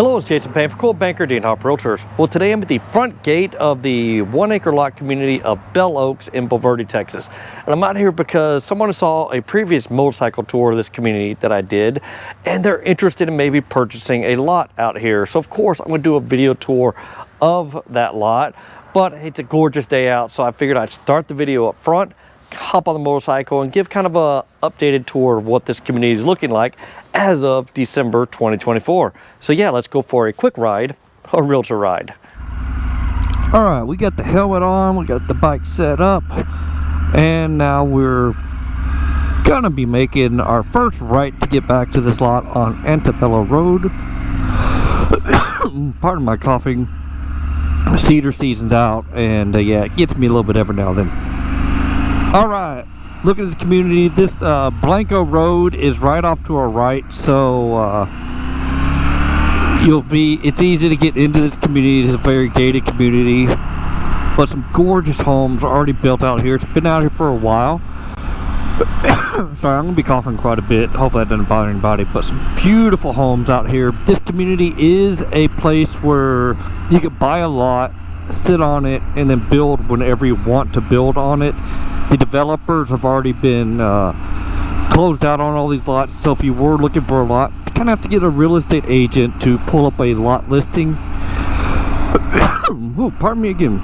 Hello, it's Jason Payne for Coldwell Banker Dean Hopper Realtors. Well, today I'm at the front gate of the 1-acre lot community of Belle Oaks in Bulverde, Texas. And I'm out here because someone saw a previous motorcycle tour of this community that I did, and they're interested in maybe purchasing a lot out here. So of course I'm going to do a video tour of that lot, but it's a gorgeous day out, so I figured I'd start the video up front, hop on the motorcycle, and give kind of a updated tour of what this community is looking like as of December 2024. So yeah, let's go for a quick ride, a realtor ride. All right, we got the helmet on, we got the bike set up, and now we're gonna be making our first right to get back to this lot on Antebellum Road. Pardon my coughing. Cedar season's out, and yeah, it gets me a little bit every now and then. All right, look at this community. This Blanco Road is right off to our right, so it's easy to get into this community. It's a very gated community, but some gorgeous homes are already built out here. It's been out here for a while. Sorry, I'm gonna be coughing quite a bit. Hopefully that doesn't bother anybody, but some beautiful homes out here. This community is a place where you could buy a lot, sit on it, and then build whenever you want to build on it. The developers have already been closed out on all these lots, so if you were looking for a lot, you kind of have to get a real estate agent to pull up a lot listing. Ooh, pardon me again.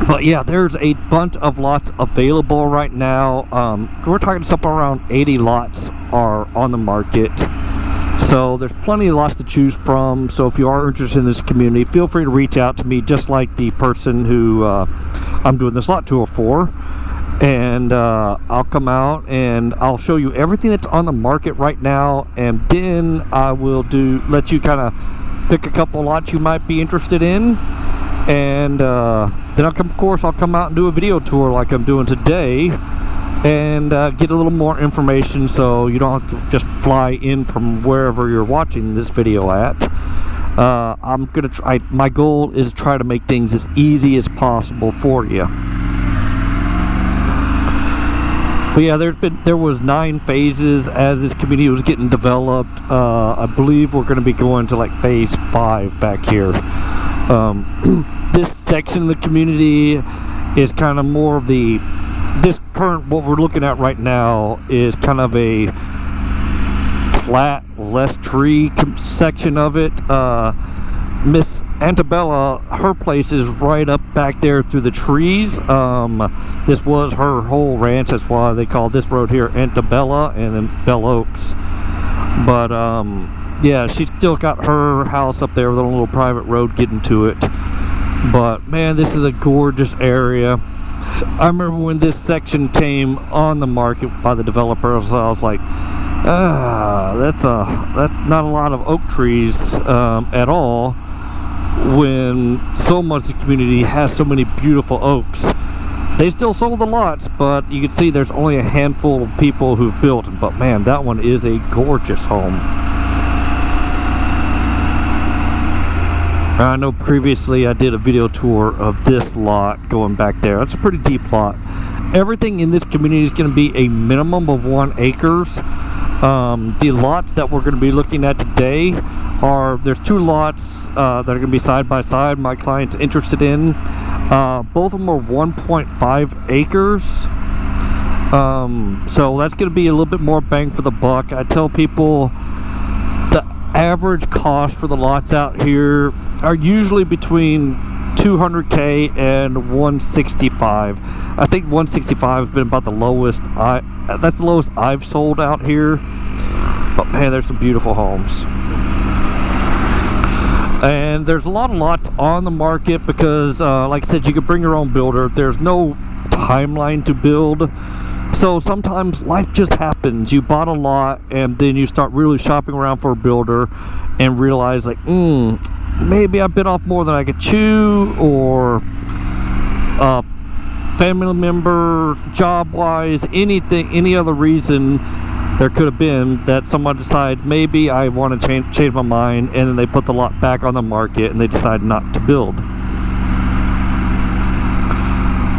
But yeah, there's a bunch of lots available right now. We're talking something around 80 lots are on the market. So there's plenty of lots to choose from. So if you are interested in this community, feel free to reach out to me, just like the person who I'm doing this lot tour for. And I'll come out and I'll show you everything that's on the market right now, and then I will let you kind of pick a couple lots you might be interested in, and then I'll come out and do a video tour like I'm doing today, and get a little more information so you don't have to just fly in from wherever you're watching this video at. I'm gonna try. My goal is to try to make things as easy as possible for you. But yeah, there was 9 phases as this community was getting developed. I believe we're going to be going to like phase 5 back here. This section of the community is kind of more of what we're looking at right now is kind of a flat, less tree section of it. Miss Antebellum, her place is right up back there through the trees. This was her whole ranch. That's why they call this road here Antebellum and then Belle Oaks. But yeah, she's still got her house up there with a little private road getting to it. But man, this is a gorgeous area. I remember when this section came on the market by the developers, I was like, that's not a lot of oak trees at all, when so much of the community has so many beautiful oaks. They still sold the lots, but you can see there's only a handful of people who've built them. But man, that one is a gorgeous home. I know previously I did a video tour of this lot going back there. It's a pretty deep lot. Everything in this community is going to be a minimum of 1 acre. The lots that we're going to be looking at today there's 2 lots that are going to be side by side my client's interested in. Both of them are 1.5 acres. So that's going to be a little bit more bang for the buck. I tell people the average cost for the lots out here are usually between $200K and $165. I think $165 has been about the lowest. That's the lowest I've sold out here. But man, there's some beautiful homes. And there's a lot of lots on the market because, like I said, you can bring your own builder. There's no timeline to build. So sometimes life just happens. You bought a lot and then you start really shopping around for a builder and realize like, maybe I bit off more than I could chew, or family member, job-wise, any other reason there could have been that someone decided maybe I want to change my mind, and then they put the lot back on the market and they decide not to build.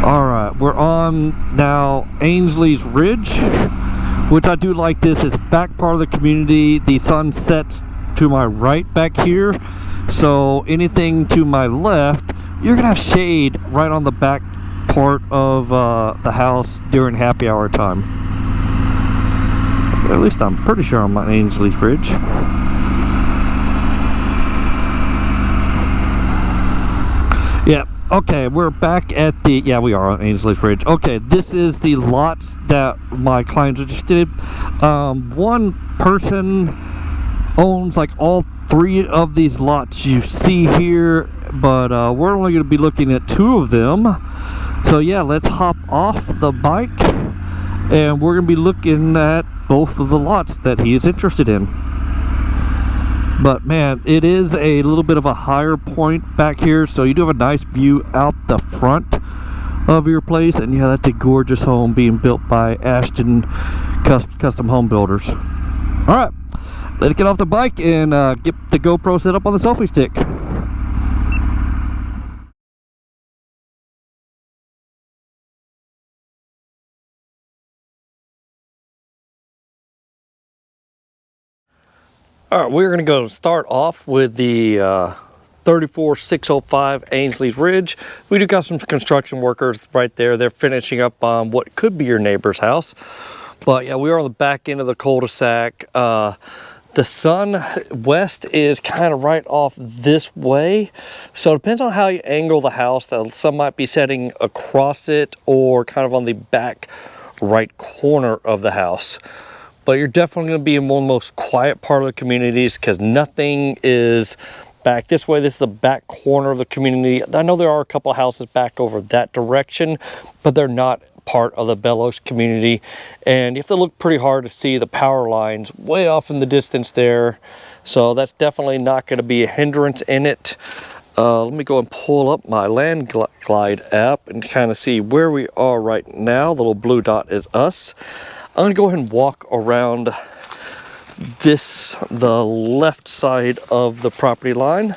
Alright, we're on now Ainsley's Ridge, which I do like. This is back part of the community. The sun sets to my right back here. So anything to my left, you're gonna have shade right on the back part of the house during happy hour time. At least I'm pretty sure I'm on Ainsley Fridge. Yeah, okay, we're back at the, yeah, we are on Ainsley Fridge. Okay, this is the lots that my clients are interested in. One person owns like all 3 of these lots you see here, but we're only going to be looking at 2 of them. So yeah, let's hop off the bike and we're going to be looking at both of the lots that he is interested in. But man, it is a little bit of a higher point back here, so you do have a nice view out the front of your place. And yeah, that's a gorgeous home being built by Ashton Custom Home Builders. All right, let's get off the bike and get the GoPro set up on the selfie stick. All right, we're going to go start off with the 34605 Ainsley's Ridge. We do got some construction workers right there. They're finishing up on what could be your neighbor's house. But yeah, we are on the back end of the cul-de-sac. The sun west is kind of right off this way. So it depends on how you angle the house. The sun might be setting across it or kind of on the back right corner of the house. But you're definitely going to be in one of the most quiet part of the communities because nothing is back this way. This is the back corner of the community. I know there are a couple of houses back over that direction, but they're not part of the Belle Oaks community. And you have to look pretty hard to see the power lines way off in the distance there. So that's definitely not going to be a hindrance in it. Let me go and pull up my Land Glide app and kind of see where we are right now. The little blue dot is us. I'm going to go ahead and walk around the left side of the property line.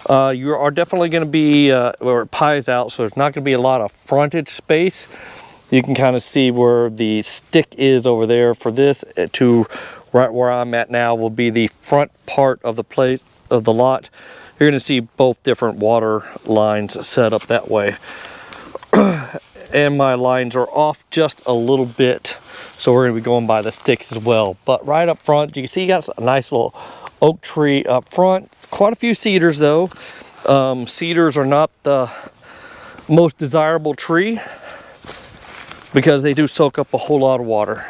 You are definitely going to be, where it pies out, so there's not going to be a lot of frontage space. You can kind of see where the stick is over there for this to right where I'm at now will be the front part of the place of the lot. You're going to see both different water lines set up that way. And my lines are off just a little bit. So we're going to be going by the sticks as well. But right up front, you can see you got a nice little oak tree up front. Quite a few cedars though. Cedars are not the most desirable tree because they do soak up a whole lot of water.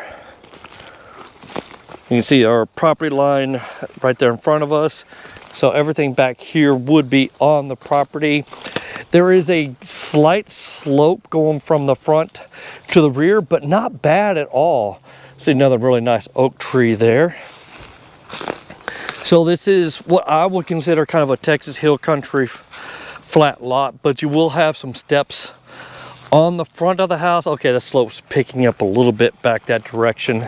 You can see our property line right there in front of us. So everything back here would be on the property. There is a slight slope going from the front to the rear, but not bad at all. See another really nice oak tree there. So this is what I would consider kind of a Texas Hill Country flat lot, but you will have some steps on the front of the house. Okay, the slope's picking up a little bit back that direction.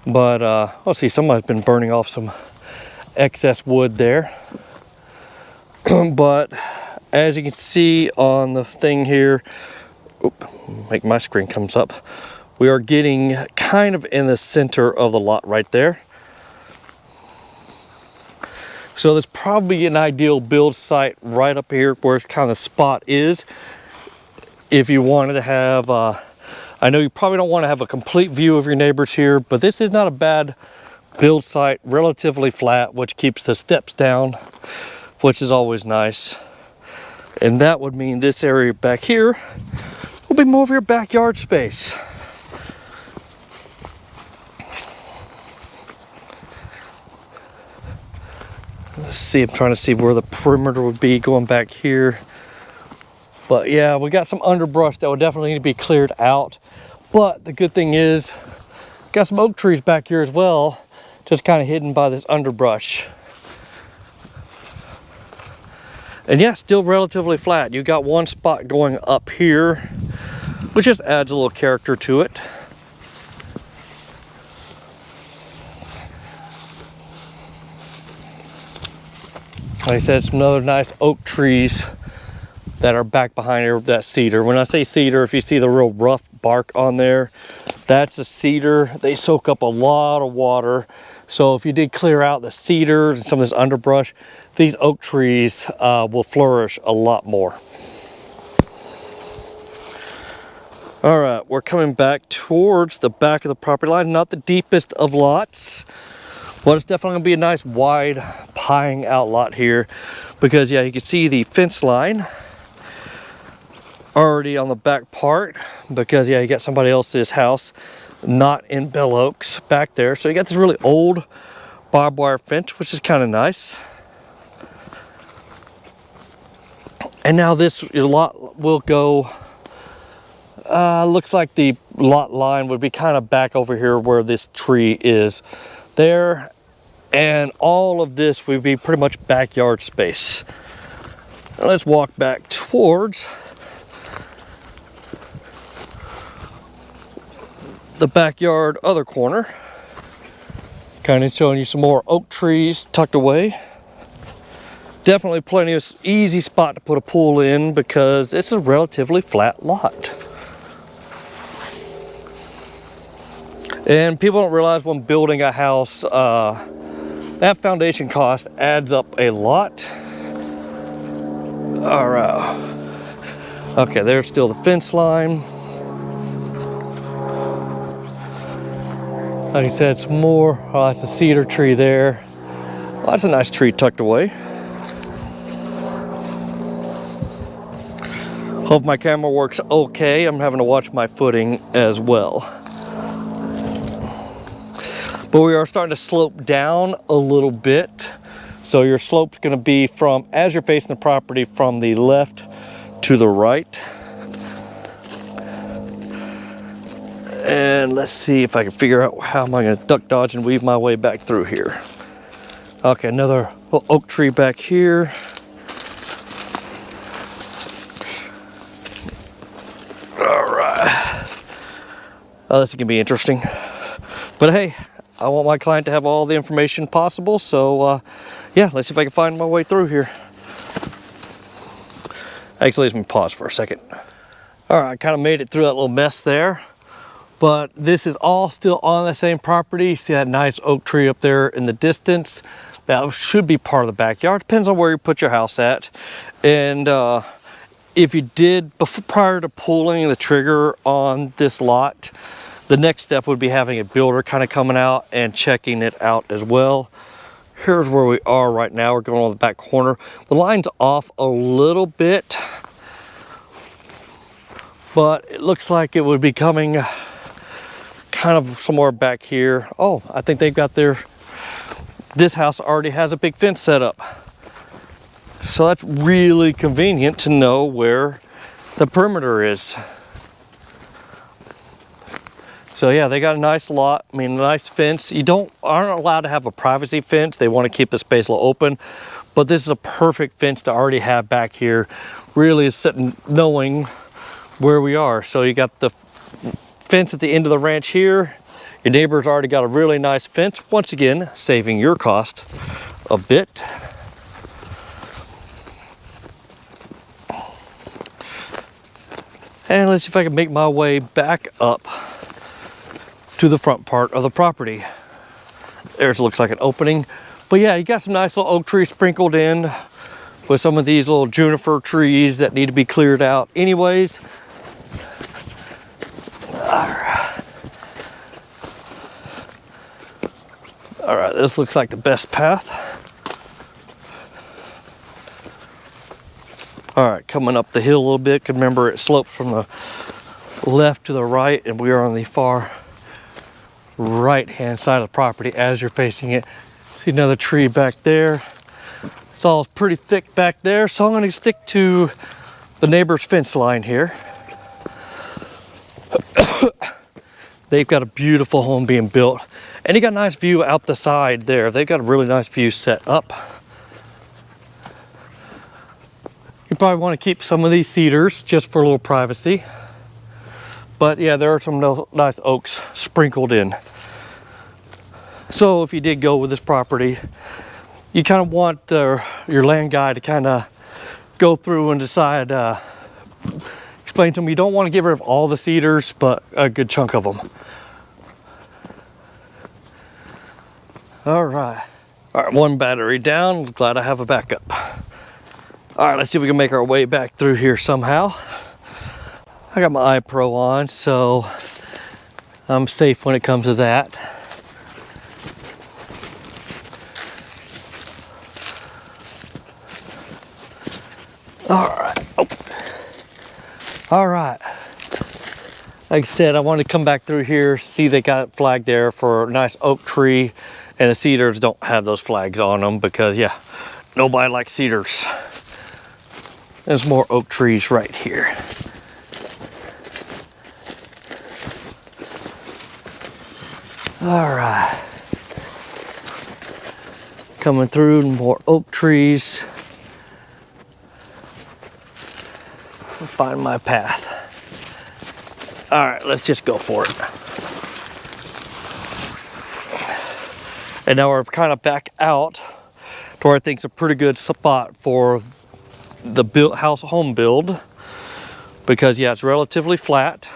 But let's see, somebody's been burning off some excess wood there. But as you can see on the thing here, make my screen comes up. We are getting kind of in the center of the lot right there. So there's probably an ideal build site right up here where it's kind of the spot is. If you wanted to have, I know you probably don't want to have a complete view of your neighbors here, but this is not a bad build site, relatively flat, which keeps the steps down, which is always nice. And that would mean this area back here will be more of your backyard space. Let's see, I'm trying to see where the perimeter would be going back here. But yeah, we got some underbrush that would definitely need to be cleared out. But the good thing is, got some oak trees back here as well, just kind of hidden by this underbrush. And yeah, still relatively flat. You got one spot going up here, which just adds a little character to it. Like I said, it's another nice oak trees that are back behind here with that cedar. When I say cedar, if you see the real rough bark on there, That's a cedar. They soak up a lot of water. So if you did clear out the cedars and some of this underbrush, these oak trees will flourish a lot more. All right, we're coming back towards the back of the property line. Not the deepest of lots, but it's definitely gonna be a nice wide pieing out lot here, because yeah, you can see the fence line already on the back part, because yeah, you got somebody else's house not in Belle Oaks back there. So you got this really old barbed wire fence, which is kind of nice. And now this lot will go, looks like the lot line would be kind of back over here where this tree is there. And all of this would be pretty much backyard space. Now let's walk back towards the backyard other corner. Kind of showing you some more oak trees tucked away. Definitely plenty of easy spot to put a pool in, because it's a relatively flat lot. And people don't realize when building a house, that foundation cost adds up a lot. All right. Okay, there's still the fence line. Like I said, some more. Oh, that's a cedar tree there. Well, that's a nice tree tucked away. Hope my camera works okay. I'm having to watch my footing as well. But we are starting to slope down a little bit. So your slope's gonna be from, as you're facing the property, from the left to the right. And let's see if I can figure out how am I gonna duck, dodge, and weave my way back through here. Okay, another oak tree back here. All right. Oh, this is gonna be interesting. But hey, I want my client to have all the information possible, so yeah, let's see if I can find my way through here. Actually, let me pause for a second. All right, I kind of made it through that little mess there, but this is all still on the same property. See that nice oak tree up there in the distance? That should be part of the backyard. Depends on where you put your house at. And if you did, prior to pulling the trigger on this lot, the next step would be having a builder kind of coming out and checking it out as well. Here's where we are right now. We're going on the back corner. The line's off a little bit, but it looks like it would be coming kind of somewhere back here. Oh, I think they've got this house already has a big fence set up. So that's really convenient to know where the perimeter is. So yeah, they got a nice lot. I mean, a nice fence. You aren't allowed to have a privacy fence. They want to keep the space a little open, but this is a perfect fence to already have back here. Really is sitting knowing where we are. So you got the fence at the end of the ranch here. Your neighbor's already got a really nice fence. Once again, saving your cost a bit. And let's see if I can make my way back up to the front part of the property. There's looks like an opening. But yeah, you got some nice little oak trees sprinkled in with some of these little juniper trees that need to be cleared out anyways. All right, this looks like the best path. All right, coming up the hill a little bit. Remember, it slopes from the left to the right, and we are on the far right hand side of the property as you're facing it. See another tree back there. It's all pretty thick back there, so I'm going to stick to the neighbor's fence line here. They've got a beautiful home being built, and you got a nice view out the side there. They've got a really nice view set up. You probably want to keep some of these cedars just for a little privacy. But yeah, there are some nice oaks sprinkled in. So if you did go with this property, you kind of want your land guy to kind of go through and decide, explain to them you don't want to get rid of all the cedars, but a good chunk of them. All right. All right, one battery down. Glad I have a backup. All right, let's see if we can make our way back through here somehow. I got my iPro on, so I'm safe when it comes to that. All right. Oh. All right. Like I said, I wanted to come back through here, see they got it flagged there for a nice oak tree, and the cedars don't have those flags on them because, yeah, nobody likes cedars. There's more oak trees right here. All right. Coming through, more oak trees. Find my path. All right, let's just go for it. And now we're kind of back out to where I think it's a pretty good spot for the home build, because yeah, it's relatively flat.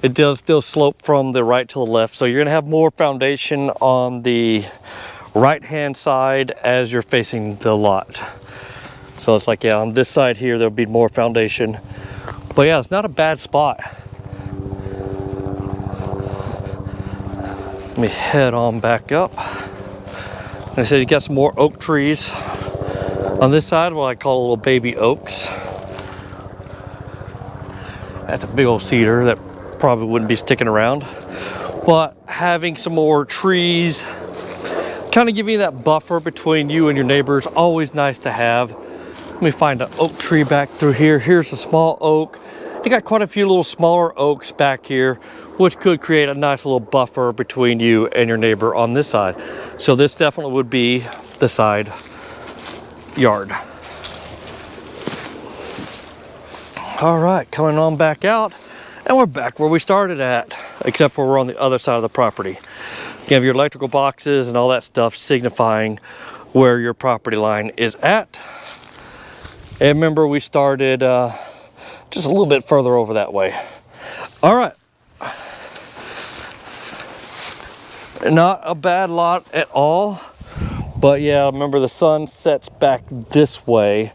It does still slope from the right to the left, so you're gonna have more foundation on the right hand side as you're facing the lot. So it's like, yeah, on this side here there'll be more foundation, but yeah, it's not a bad spot. Let me head on back up. Like I said, you got some more oak trees on this side, what I call little baby oaks. That's a big old cedar that probably wouldn't be sticking around, but having some more trees kind of giving you that buffer between you and your neighbors, always nice to have. Let me find an oak tree back through here. Here's a small oak. You got quite a few little smaller oaks back here, which could create a nice little buffer between you and your neighbor on this side. So this definitely would be the side yard. All right, coming on back out, and we're back where we started at, except for we're on the other side of the property. You have your electrical boxes and all that stuff signifying where your property line is at. And remember, we started just a little bit further over that way. All right. Not a bad lot at all, but yeah, remember the sun sets back this way,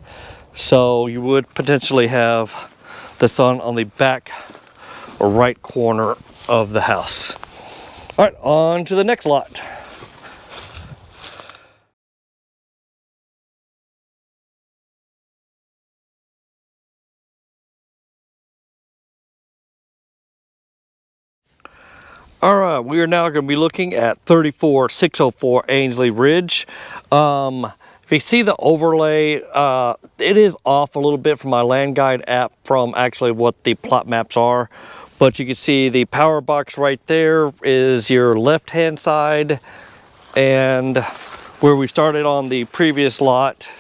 so you would potentially have the sun on the back or right corner of the house. All right, on to the next lot. All right, we are now going to be looking at 34604 Ainsley Ridge. If you see the overlay, it is off a little bit from my land guide app from actually what the plot maps are. But you can see the power box right there is your left-hand side. And where we started on the previous lot,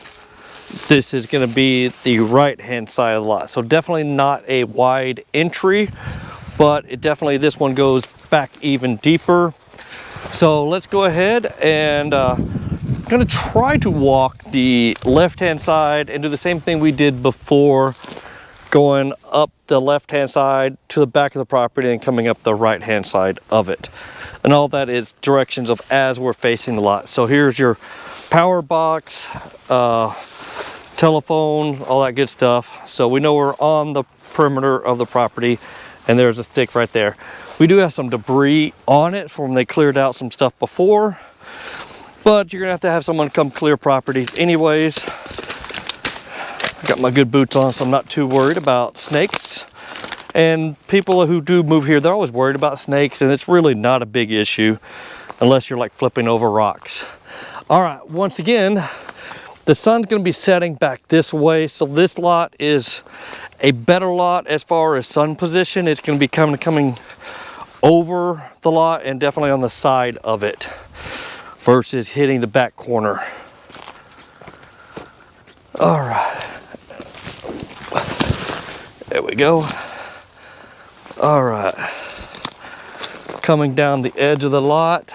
this is going to be the right-hand side of the lot. So definitely not a wide entry, but it definitely, this one goes back even deeper. So let's go ahead and gonna try to walk the left-hand side and do the same thing we did before, going up the left-hand side to the back of the property and coming up the right-hand side of it. And all that is directions of as we're facing the lot. So here's your power box, telephone, all that good stuff. So we know we're on the perimeter of the property, and there's a stick right there. We do have some debris on it from when they cleared out some stuff before, but you're gonna have to have someone come clear properties anyways. I got my good boots on, so I'm not too worried about snakes. And people who do move here, they're always worried about snakes, and it's really not a big issue unless you're like flipping over rocks. All right, once again, the sun's gonna be setting back this way, so this lot is a better lot as far as sun position. It's gonna be coming over the lot and definitely on the side of it versus hitting the back corner. All right, there we go. All right, coming down the edge of the lot,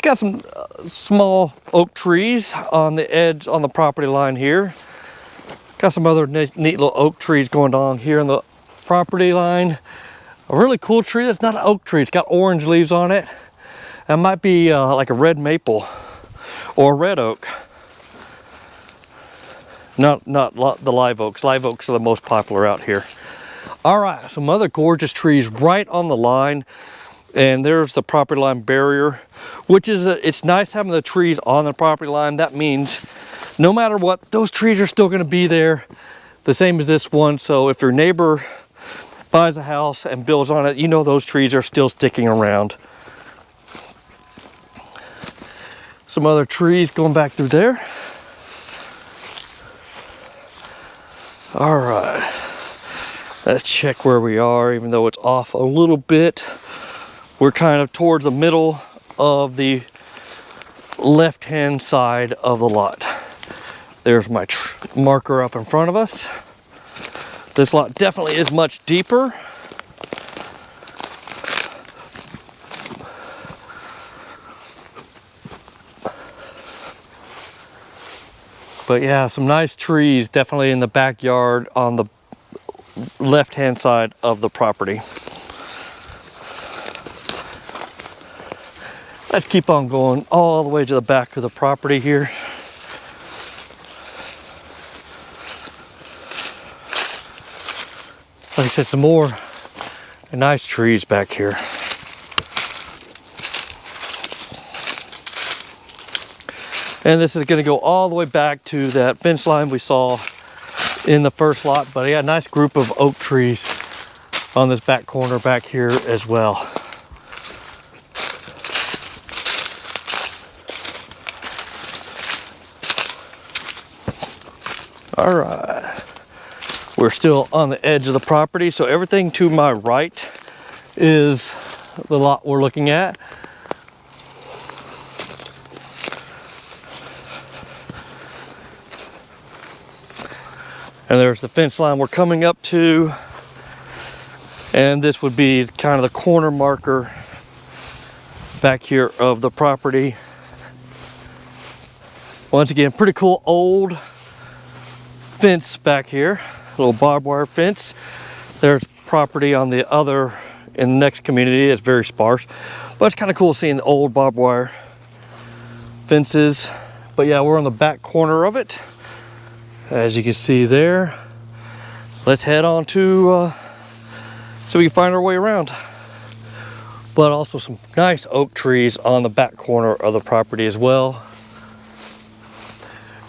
got some small oak trees on the edge on the property line here. Got some other neat little oak trees going on here on the property line. A really cool tree that's not an oak tree, it's got orange leaves on it. That might be like a red maple or a red oak. Not the live oaks. Live oaks are the most popular out here. All right, some other gorgeous trees right on the line. And there's the property line barrier, which is, it's nice having the trees on the property line. That means no matter what, those trees are still gonna be there, the same as this one. So if your neighbor buys a house and builds on it, you know those trees are still sticking around. Some other trees going back through there. All right, let's check where we are, even though it's off a little bit. We're kind of towards the middle of the left-hand side of the lot. There's my marker up in front of us. This lot definitely is much deeper. But yeah, some nice trees definitely in the backyard on the left-hand side of the property. Let's keep on going all the way to the back of the property here. Like I said, some more nice trees back here. And this is gonna go all the way back to that fence line we saw in the first lot. But yeah, a nice group of oak trees on this back corner back here as well. All right, we're still on the edge of the property, so everything to my right is the lot we're looking at. And there's the fence line we're coming up to, and this would be kind of the corner marker back here of the property. Once again, pretty cool old fence back here, a little barbed wire fence. There's property on the other, in the next community. It's very sparse, but it's kind of cool seeing the old barbed wire fences. But yeah, we're on the back corner of it, as you can see there. Let's head on to so we can find our way around. But also some nice oak trees on the back corner of the property as well.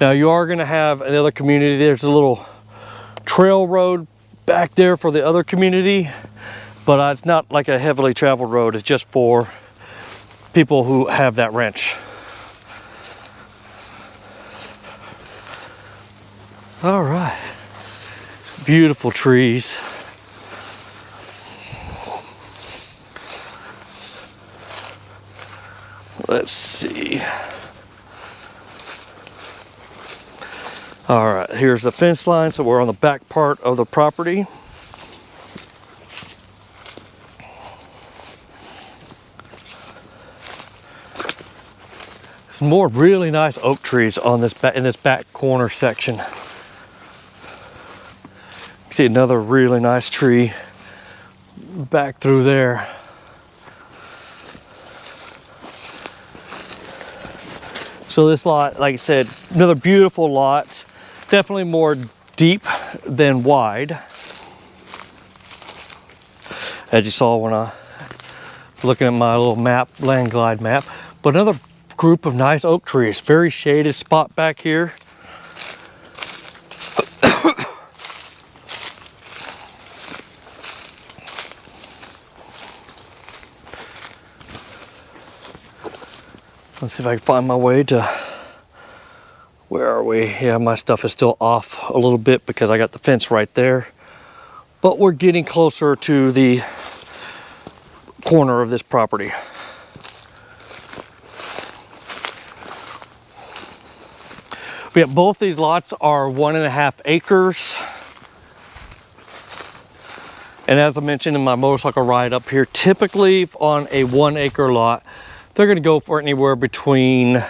Now you are going to have another community. There's a little trail road back there for the other community, but it's not like a heavily traveled road. It's just for people who have that ranch. All right, beautiful trees. Let's see. All right, here's the fence line, so we're on the back part of the property. Some more really nice oak trees on this in this back corner section. You see another really nice tree back through there. So this lot, like I said, another beautiful lot. Definitely more deep than wide, as you saw when I was looking at my little map, land glide map. But another group of nice oak trees, very shaded spot back here. Let's see if I can find my way to, where are we? Yeah, my stuff is still off a little bit because I got the fence right there. But we're getting closer to the corner of this property. Yeah, both these lots are 1.5 acres. And as I mentioned in my motorcycle ride up here, typically on a 1 acre lot, they're gonna go for anywhere between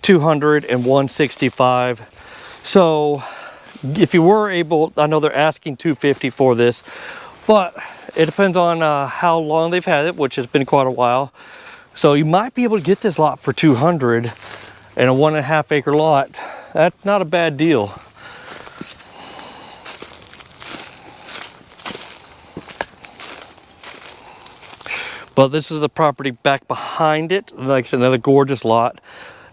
200 and 165. So if you were able, I know they're asking 250 for this, but it depends on how long they've had it, which has been quite a while. So you might be able to get this lot for 200 and a 1.5 acre lot. That's not a bad deal. But this is the property back behind it. Like I said, another gorgeous lot.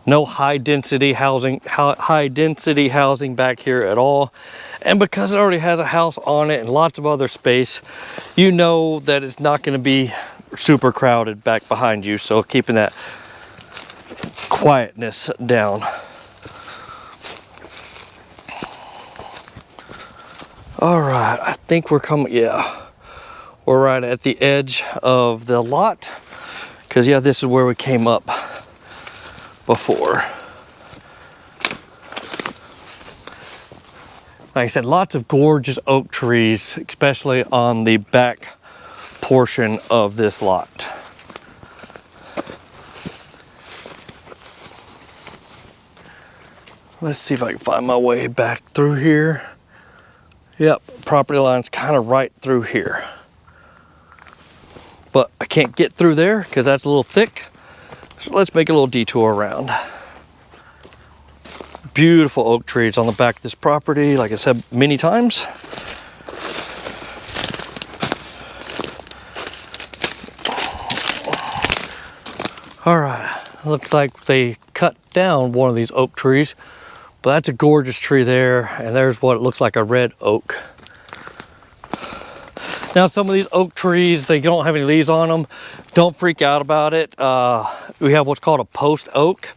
No high density housing back here at all. And because it already has a house on it and lots of other space, you know that it's not going to be super crowded back behind you. So keeping that quietness down. All right, I think we're coming, yeah. We're right at the edge of the lot, because yeah, this is where we came up before. Like I said, lots of gorgeous oak trees, especially on the back portion of this lot. Let's see if I can find my way back through here. Yep, property line's kind of right through here. But I can't get through there because that's a little thick. So let's make a little detour around. Beautiful oak trees on the back of this property, like I said many times. All right, looks like they cut down one of these oak trees, but that's a gorgeous tree there, and there's what looks like a red oak. Now, some of these oak trees, they don't have any leaves on them. Don't freak out about it. We have what's called a post oak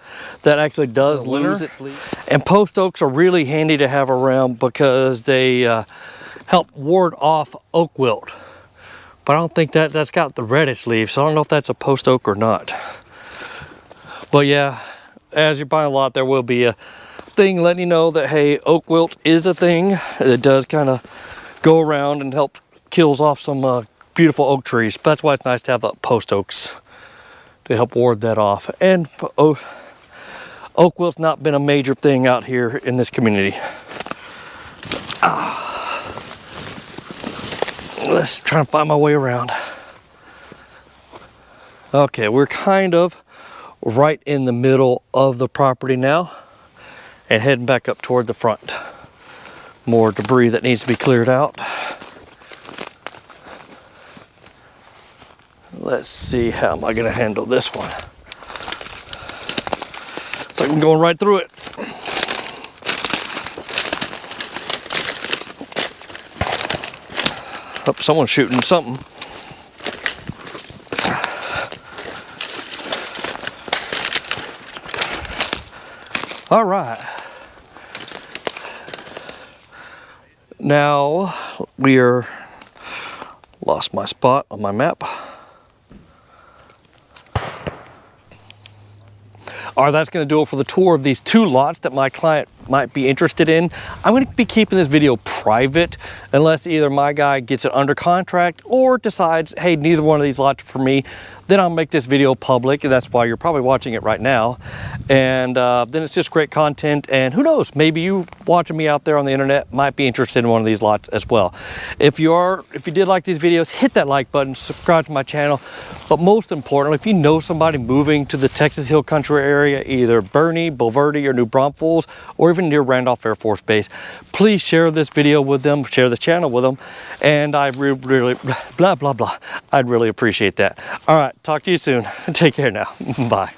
that actually does lose its leaves. And post oaks are really handy to have around because they help ward off oak wilt. But I don't think that's got the reddish leaves, so I don't know if that's a post oak or not. But yeah, as you're buying a lot, there will be a thing letting you know that, hey, oak wilt is a thing. It does kind of go around and help kills off some beautiful oak trees. But that's why it's nice to have post oaks to help ward that off. And oak wilt's not been a major thing out here in this community. Let's try and find my way around. Okay, we're kind of right in the middle of the property now and heading back up toward the front. More debris that needs to be cleared out. Let's see, how am I going to handle this one? It's like I'm going right through it. Oh, someone's shooting something. All right. Now we are, lost my spot on my map. All right, that's going to do it for the tour of these two lots that my client might be interested in. I'm going to be keeping this video private unless either my guy gets it under contract or decides, hey, neither one of these lots are for me. Then I'll make this video public, and that's why you're probably watching it right now. And then it's just great content, and who knows, maybe you watching me out there on the internet might be interested in one of these lots as well. If you did like these videos, hit that like button, subscribe to my channel. But most importantly, if you know somebody moving to the Texas Hill Country area, either Boerne, Bulverde, or New Braunfels, or even near Randolph Air Force Base, please share this video with them, share the channel with them, and I really, blah, blah, blah. I'd really appreciate that. All right, talk to you soon. Take care now. Bye.